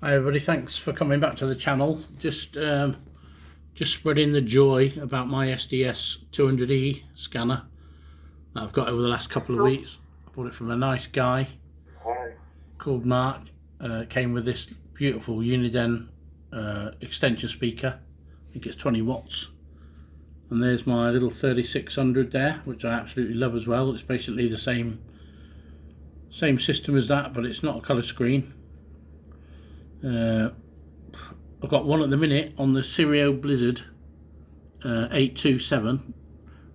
Hi everybody, thanks for coming back to the channel. Just spreading the joy about my SDS200E scanner that I've got over the last couple of weeks. I bought it from a nice guy called Mark. Came with this beautiful Uniden extension speaker. I think it's 20 watts. And there's my little 3600 there, which I absolutely love as well. It's basically the same system as that, but it's not a colour screen. I've got one at the minute on the Stereo Blizzard 827,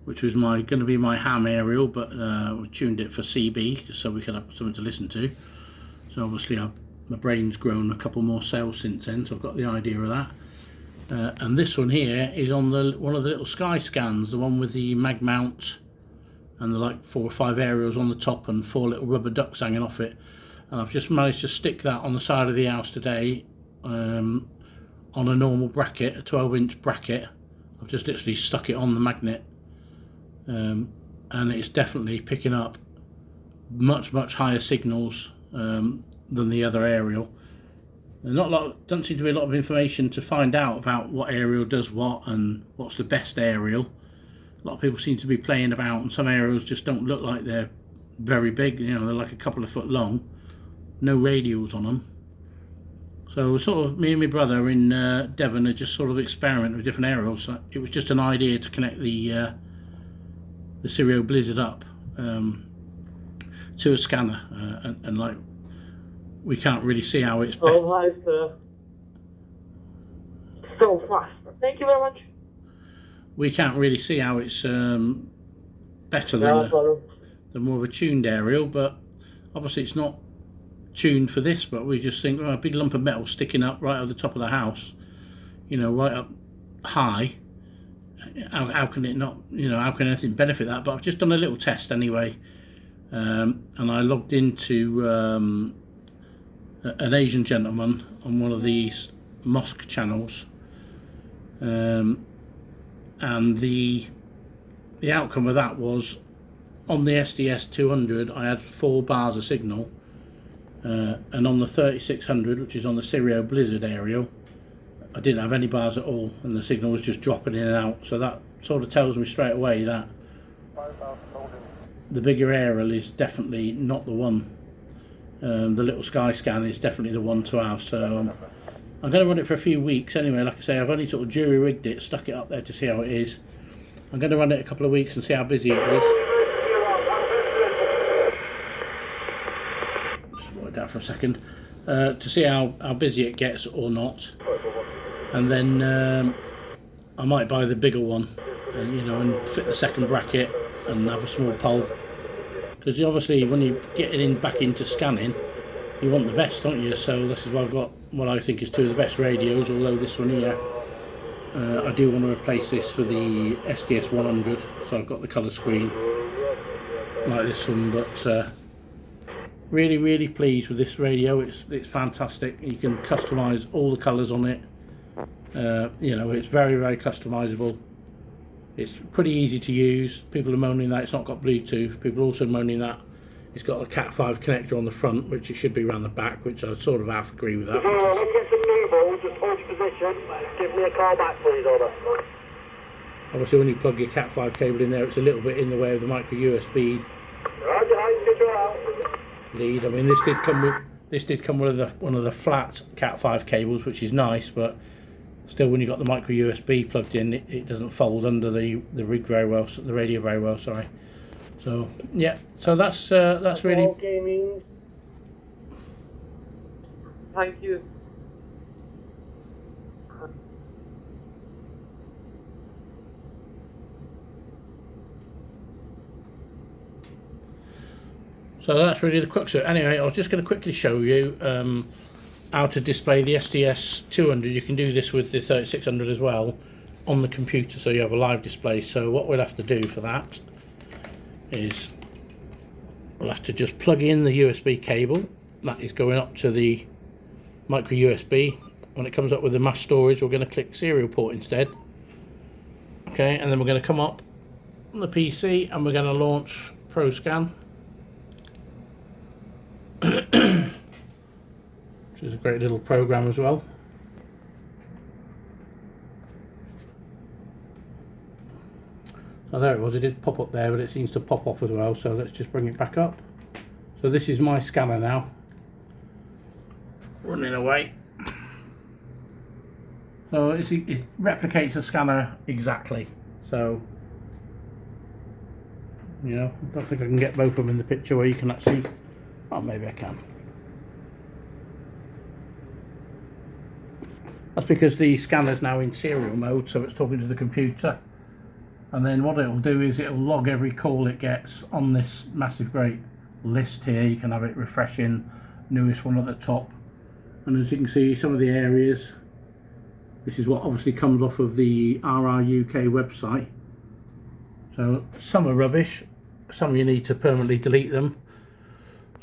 which was going to be my ham aerial, but we tuned it for CB just so we could have something to listen to. So obviously my brain's grown a couple more cells since then, so I've got the idea of that. And this one here is on one of the little Sky Scans, the one with the mag mount and the like 4 or 5 aerials on the top and 4 little rubber ducks hanging off it. And I've just managed to stick that on the side of the house today on a normal bracket, a 12-inch bracket. I've just literally stuck it on the magnet, and it's definitely picking up much higher signals than the other aerial. Doesn't seem to be a lot of information to find out about what aerial does what and what's the best aerial. A lot of people seem to be playing about, and some aerials just don't look like they're very big. You know, they're like a couple of foot long. No radials on them. So sort of me and my brother in Devon are just sort of experimenting with different aerials. So it was just an idea to connect the Stereo Blizzard up to a scanner, and like we can't really see how it's better. Oh, hi, sir. So fast. Thank you very much. We can't really see how it's better than more of a tuned aerial, but obviously it's not tuned for this, but we just think, oh, a big lump of metal sticking up right at the top of the house, you know, right up high, how can it not, you know, how can anything benefit that? But I've just done a little test anyway, and I logged into an Asian gentleman on one of these mosque channels, and the outcome of that was, on the SDS200 I had 4 bars of signal, and on the 3600, which is on the Stereo Blizzard aerial, I didn't have any bars at all, and the signal was just dropping in and out. So that sort of tells me straight away that the bigger aerial is definitely not the one. The little Sky Scan is definitely the one to have. So I'm going to run it for a few weeks anyway. Like I say, I've only sort of jury rigged it, stuck it up there to see how it is. I'm going to run it a couple of weeks and see how busy it is. Down for a second to see how busy it gets or not, and then I might buy the bigger one, you know, and fit the second bracket and have a small pole, because obviously when you get it back into scanning, you want the best, don't you? So this is why I've got what I think is 2 of the best radios, although this one here I do want to replace this with the SDS100, so I've got the colour screen like this one. But really pleased with this radio. It's fantastic. You can customize all the colors on it. You know, it's very customizable. It's pretty easy to use. People are moaning that it's not got Bluetooth. People are also moaning that it's got a Cat 5 connector on the front, which it should be around the back, which I sort of half agree with that. Just hold your position. Give me a call back, please, over. Obviously when you plug your Cat 5 cable in there, it's a little bit in the way of the micro USB lead. I mean, this did come with one of the flat Cat 5 cables, which is nice, but still, when you've got the micro USB plugged in, it doesn't fold under the rig very well, the radio very well. Sorry. So yeah, so that's really. Gaming. Thank you. So that's really the crux of it. Anyway, I was just going to quickly show you how to display the SDS200. You can do this with the 3600 as well on the computer, so you have a live display. So what we'll have to do for that is we'll have to just plug in the USB cable. That is going up to the micro USB. When it comes up with the mass storage, we're going to click serial port instead. Okay, and then we're going to come up on the PC and we're going to launch ProScan. which is a great little program as well. So there it was, it did pop up there, but it seems to pop off as well, so let's just bring it back up. So this is my scanner now, running away. So it replicates the scanner exactly, so you know, I don't think I can get both of them in the picture where you can actually, oh maybe I can. That's because the scanner's now in serial mode, so it's talking to the computer. And then what it'll do is it'll log every call it gets on this massive great list here. You can have it refreshing, newest one at the top. And as you can see, some of the areas, this is what obviously comes off of the RRUK website. So some are rubbish, some you need to permanently delete them.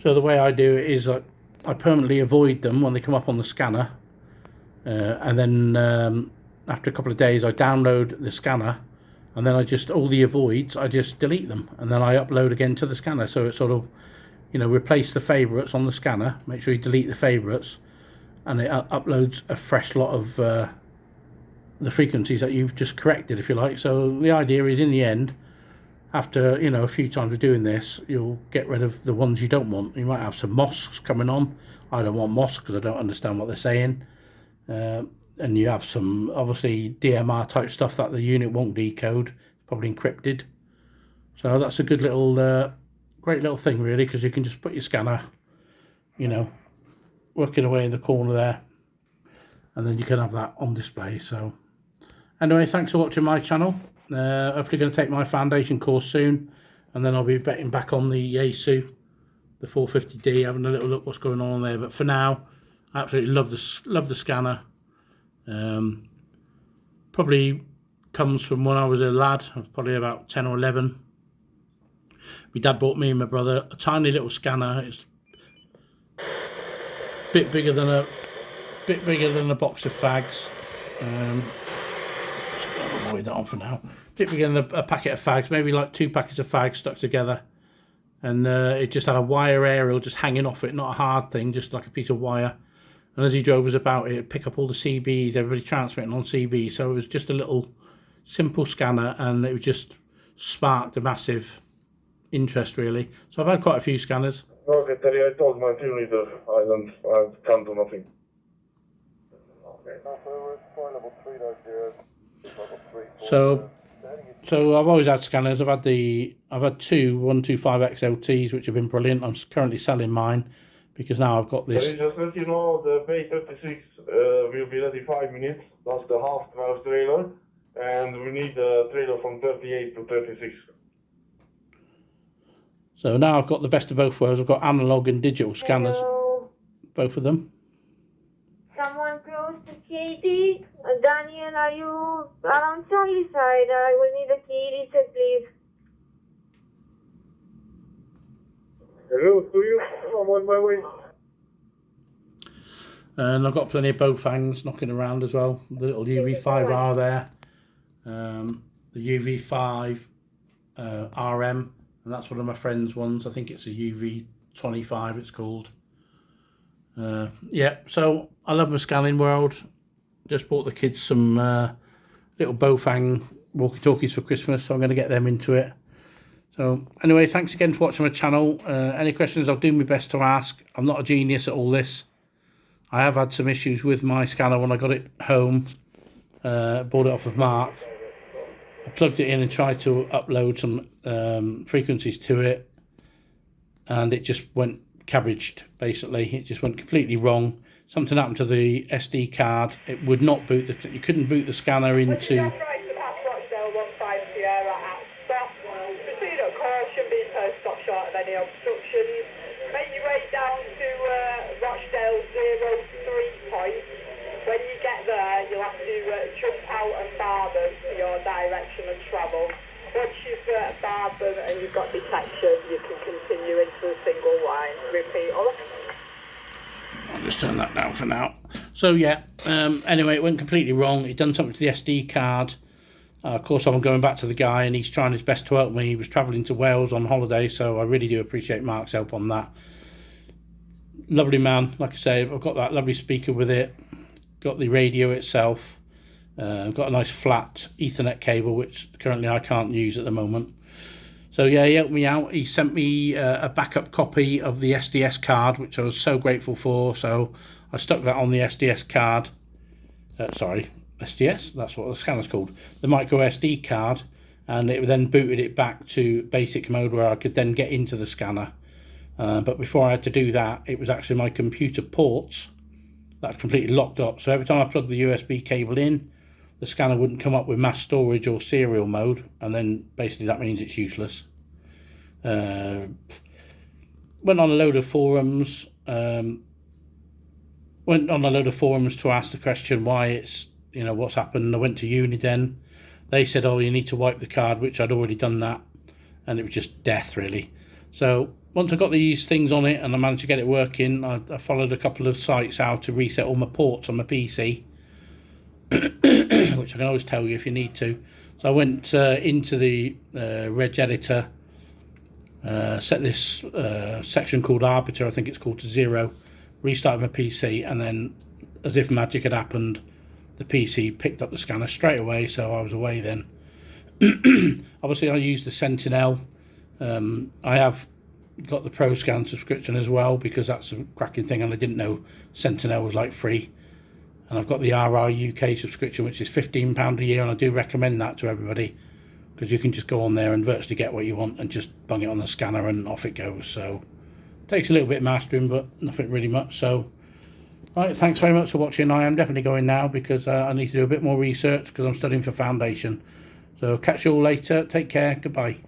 So the way I do it is I permanently avoid them when they come up on the scanner. And then after a couple of days I download the scanner, and then all the avoids, I just delete them, and then I upload again to the scanner. So it sort of, you know, replace the favourites on the scanner, make sure you delete the favourites, and it uploads a fresh lot of the frequencies that you've just corrected, if you like. So the idea is, in the end, after, you know, a few times of doing this, you'll get rid of the ones you don't want. You might have some mosques coming on. I don't want mosques because I don't understand what they're saying. And you have some obviously DMR type stuff that the unit won't decode, probably encrypted. So that's a good little great little thing really, because you can just put your scanner, you know, working away in the corner there, and then you can have that on display. So anyway, thanks for watching my channel. Hopefully going to take my foundation course soon, and then I'll be betting back on the Yaesu, the 450D, having a little look what's going on there. But for now, I absolutely love the scanner. Probably comes from when I was a lad. I was probably about 10 or 11. My dad bought me and my brother a tiny little scanner. It's a bit bigger than a box of fags. Just avoid that on for now. A bit bigger than a packet of fags, maybe like 2 packets of fags stuck together. And it just had a wire aerial just hanging off it, not a hard thing, just like a piece of wire. And as he drove us about, it'd pick up all the CBs, everybody transmitting on CB. So it was just a little simple scanner, and it just sparked a massive interest really. So I've had quite a few scanners. Okay, Terry, I told my team leader I can't do nothing. So I've always had scanners. I've had two 125XLTs, which have been brilliant. I'm currently selling mine because now I've got this. Just let you know, the Bay 36 will be ready 5 minutes. That's the half-12 trailer, and we need a trailer from 38 to 36. So now I've got the best of both worlds. I've got analog and digital scanners. Hello. Both of them. Someone close to Katie? Daniel, are you around Charlie side? I will need a key reset, please. Hello, to you. I'm on my way. And I've got plenty of Bofangs knocking around as well. The little UV5R there. The UV5 RM, and that's one of my friend's ones. I think it's a UV25 it's called. Yeah, so I love my scanning world. Just bought the kids some little Bofang walkie-talkies for Christmas, so I'm going to get them into it. So anyway, thanks again for watching my channel. Any questions, I'll do my best to ask. I'm not a genius at all this. I have had some issues with my scanner when I got it home. Bought it off of Mark. I plugged it in and tried to upload some frequencies to it, and it just went cabbaged, basically. It just went completely wrong. Something happened to the SD card. It would not boot you couldn't boot the scanner into. Any obstructions. Make your way down to Rochdale 03 point. When you get there, you'll have to jump out and bar them for your direction of travel. Once you've barred them and you've got detection, you can continue into a single line. Repeat, all. I'll just turn that down for now. So yeah, anyway, it went completely wrong. It done something to the SD card. Of course, I'm going back to the guy, and he's trying his best to help me. He was travelling to Wales on holiday, so I really do appreciate Mark's help on that. lovely man. Like I say, I've got that lovely speaker with it, got the radio itself, I've got a nice flat Ethernet cable, which currently I can't use at the moment. So yeah, he helped me out. He sent me a backup copy of the SDS card, which I was so grateful for. So I stuck that on the SDS card. Sorry, SDS, that's what the scanner's called. The micro SD card, and it then booted it back to basic mode where I could then get into the scanner. But before I had to do that, it was actually my computer ports that completely locked up. So every time I plugged the USB cable in, the scanner wouldn't come up with mass storage or serial mode, and then basically that means it's useless. Went on a load of forums. To ask the question why it's, what's happened. I went to Uniden. They said, oh, you need to wipe the card, which I'd already done that, and it was just death really. So once I got these things on it and I managed to get it working, I followed a couple of sites how to reset all my ports on my PC, which I can always tell you if you need to. So I went into the Reg editor, set this section called Arbiter, I think it's called, to 0, restarted my PC, and then as if magic had happened, the PC picked up the scanner straight away, so I was away then. Obviously I used the Sentinel. I have got the Pro Scan subscription as well, because that's a cracking thing, and I didn't know Sentinel was like free. And I've got the RR UK subscription, which is £15 a year, and I do recommend that to everybody, because you can just go on there and virtually get what you want and just bung it on the scanner and off it goes. So it takes a little bit of mastering, but nothing really much. So right, thanks very much for watching. I am definitely going now because I need to do a bit more research because I'm studying for foundation. So catch you all later. Take care. Goodbye.